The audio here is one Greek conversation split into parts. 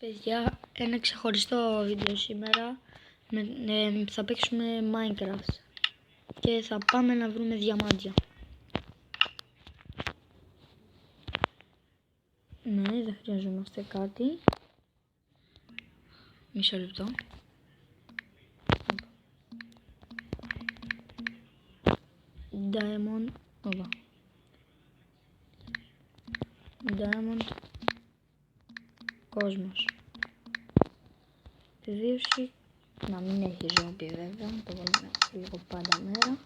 Παιδιά, ένα ξεχωριστό βίντεο σήμερα. Θα παίξουμε Minecraft και θα πάμε να βρούμε διαμάντια. Ναι, δεν χρειαζόμαστε κάτι. Μισό λεπτό. Diamond, όπα. Diamond, κόσμος. Επιβίωση, να μην έχει ζόμπι βέβαια, το βάλουμε λίγο πάντα μέρα.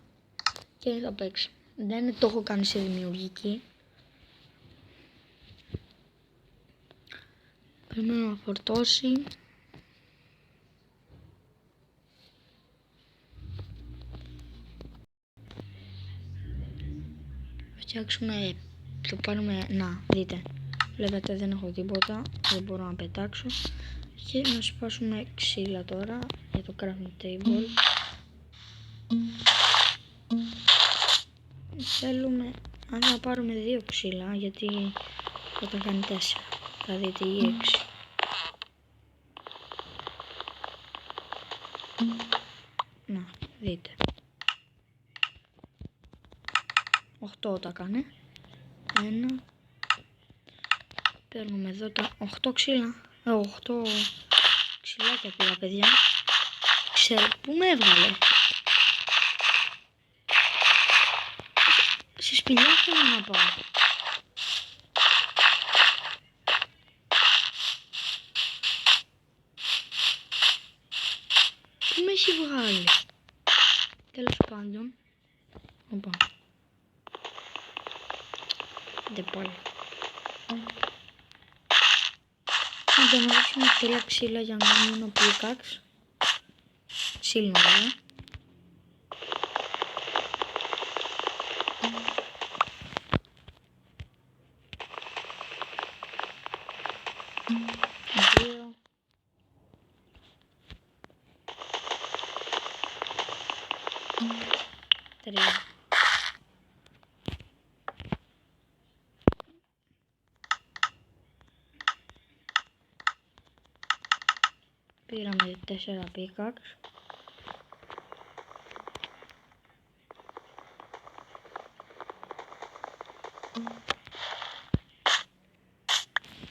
Και θα παίξω. Δεν το έχω κάνει σε δημιουργική. Πρέπει να φορτώσει. Φτιάξουμε, το πάρουμε, να δείτε, βλέπετε δεν έχω τίποτα, δεν μπορώ να πετάξω και να σπάσουμε ξύλα τώρα για το crafting table. Θέλουμε, αν θα πάρουμε 2 ξύλα, γιατί όταν κάνει 4 θα δείτε ή 6. Να δείτε, 8 τα κάνει. 1. Παίρνουμε εδώ τα 8 ξύλα. 8 ξυλάκια πήρα, παιδιά. Ξέρω πού με έβγαλε. Σε σπηλιά θέλω να πάω. Πού με έχει βγάλει. Τέλος πάντων. Οπα. Δεν πάλι. Να αναδείξουμε 3 ξύλα για να μην είναι pickaxe. Ξύλινο βέβαια. Δύο. Τρία. Πήραμε 4 pickaxe.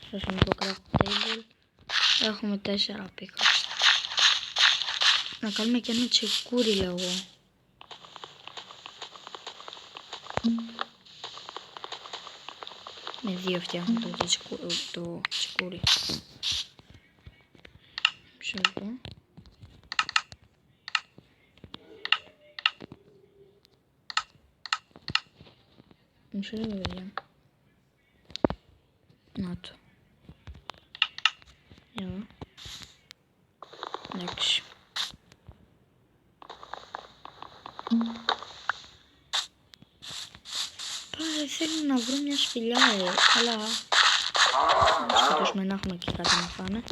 Φτιάξαμε το craft table. Έχουμε 4 pickaxe. Να κάνουμε και ένα τσεκούρι, λέω εγώ. Με 2 φτιάχνουμε το τσεκούρι. Μισό λεπτό. Μισό λεπτό, παιδιά. Να το. Για. Εντάξει. Πάλι θέλω να βρω μια σπηλιά, αλλά να σκοτώσουμε να έχουμε και κάτι να φάνε.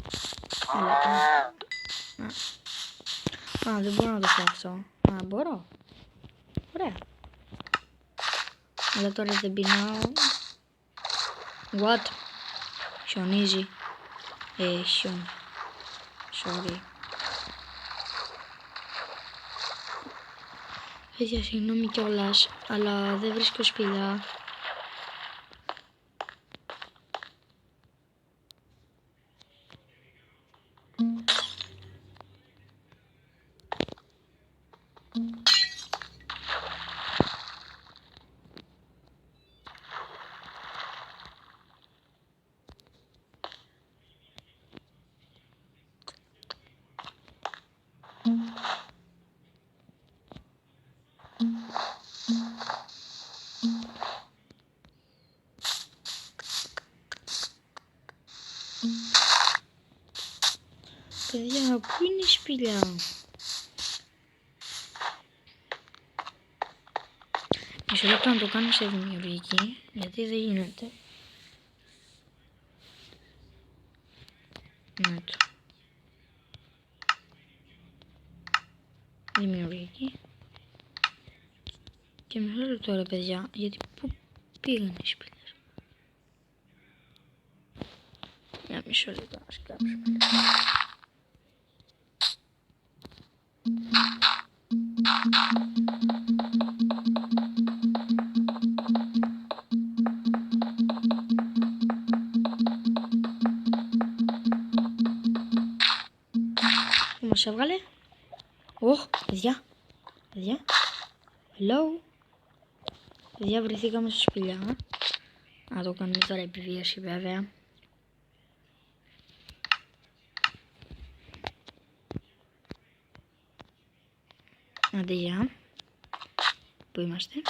Α, δεν μπορώ να το φτιάξω. Α, μπορώ. Ωραία. Αλλά τώρα δεν πεινάω. What? Χιονίζει. Χιόνι. Sorry. Παιδιά, συγγνώμη κιόλας, αλλά δεν βρίσκω σπηλιά. Παιδιά, πού είναι η σπηλιά? Μισό λεπτό να το κάνω σε δημιουργική, γιατί δεν γίνεται. Να το. Δημιουργική. Και μισό λεπτό ρε παιδιά, γιατί πού πήγαν οι σπηλιές. Μισό λεπτό να σκάψουμε. Τι μας έβγαλε? Ωχ, παιδιά. Hello. Παιδιά, βρεθήκαμε στη σπηλιά. Να το κάνουμε τώρα επιβίωση βέβαια. Άντε γεια. Πού είμαστε?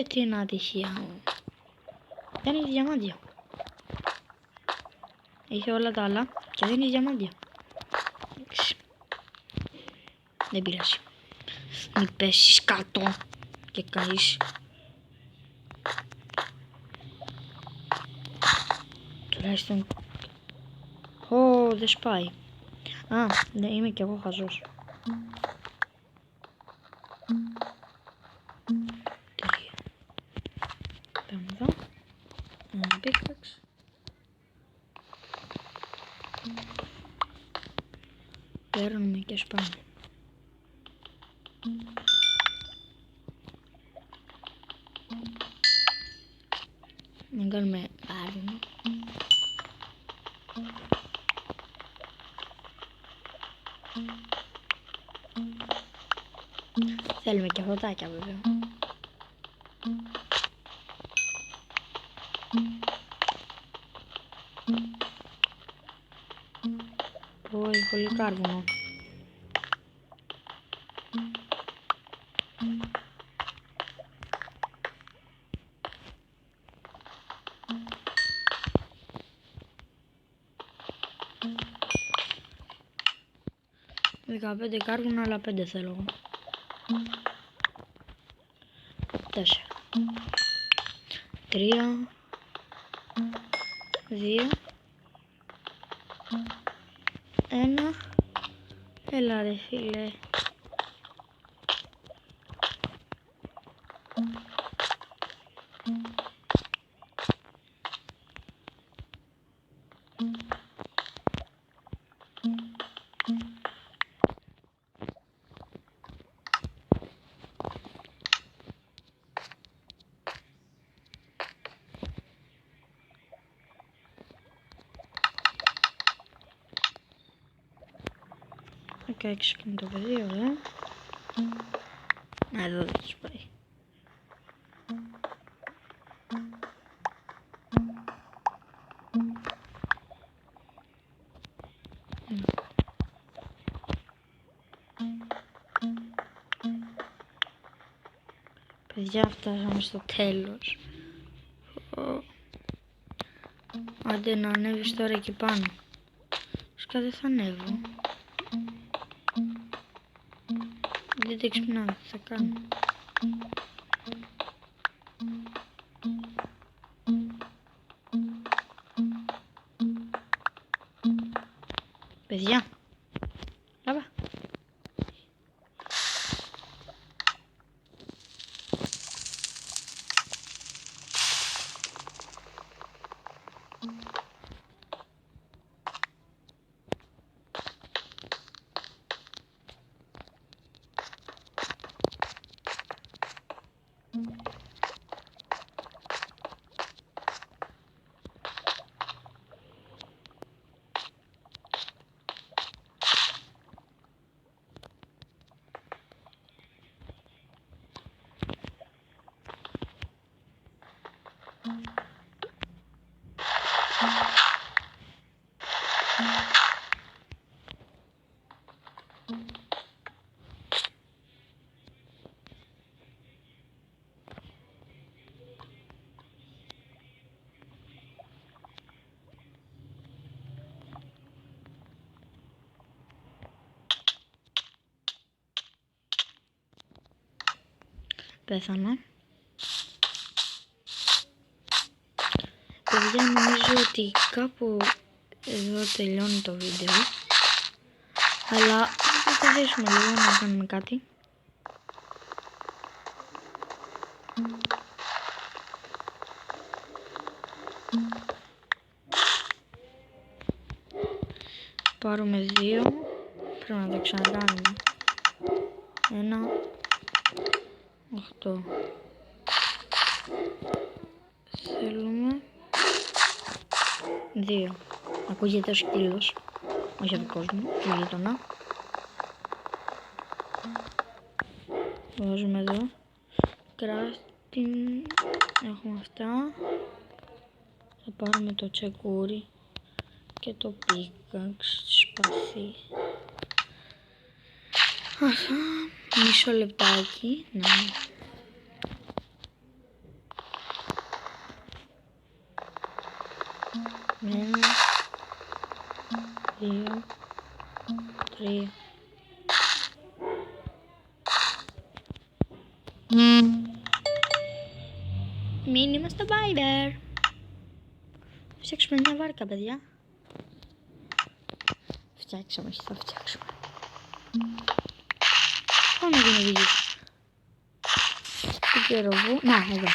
Τι είναι ατυχία. Δεν έχει διαμάντια. Έχει όλα τα άλλα και δεν έχει διαμάντια. Δεν πειράζει. Μην πέσεις κάτω και καείς. Τουλάχιστον... Ω, δεν σπάει. Α, ναι, είμαι κι εγώ χαζός. Τέλεια. Πάμε εδώ. Ένα πίκταξ. Παίρνουμε και σπάμε. Να κάνουμε άρνη. Θέλουμε και φωτάκια βέβαια. Ω, έχει πολύ κάρβουνο. Δεκαπέντε κάρβουνα, αλλά 5 θέλω εγώ. 4. 3. 2. 1. Έλα ρε φίλε. Και έξω και το παιδί, ωραία. Εδώ δεν τους πάει. Παιδιά, φτάσαμε στο τέλος. Άντε να ανέβεις τώρα εκεί πάνω. Σκά δεν θα ανέβω. Δεν το ξυπνάω, τι θα κάνω. Παιδιά. Λάβα. Πέθανα. Παιδιά, νομίζω ότι κάπου εδώ τελειώνει το βίντεο. Αλλά θα προσπαθήσουμε λίγο να κάνουμε κάτι. πάρουμε 2. Πρέπει να το ξανακάνουμε. 1, 8. Θέλουμε 2. Ακούγεται ο σκύλος. Όχι ο δικός μου, του γείτονα. Βάζουμε εδώ. Crafting. Έχουμε αυτά. Θα πάρουμε το τσεκούρι και το πίκαξ, σπαθί. Αχα, μισό λεπτάκι. Ναι. Ένα, 2, 3. Μήνυμα στο Viber. Θα φτιάξουμε μια βάρκα, παιδιά. Φτιάξαμε, θα φτιάξουμε. Πάμε να την οδηγήσουμε. Τι καιρό βου. Να, εδώ.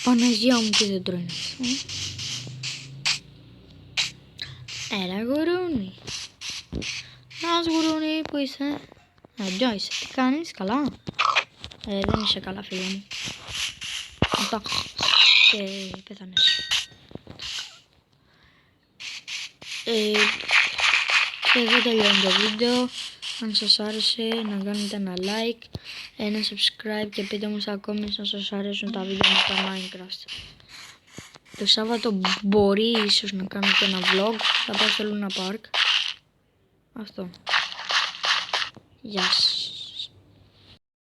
Παναγιά μου, τι δεν τρώνε. Έλα γουρούνι. Νας γουρούνι, που είσαι? Εδώ είσαι, τι κάνεις, καλά? Δεν είσαι καλά, φίλε μου. Αυτό. Και πέθανες. Και εδώ τελειώνει το βίντεο. Αν σας άρεσε να κάνετε ένα like, ένα subscribe και πείτε μου στα comments αν σας αρέσουν τα βίντεο με τα Minecraft. Το Σάββατο μπορεί ίσως να κάνω και ένα vlog, θα πάω στο Luna Park. Αυτό. Γεια σας.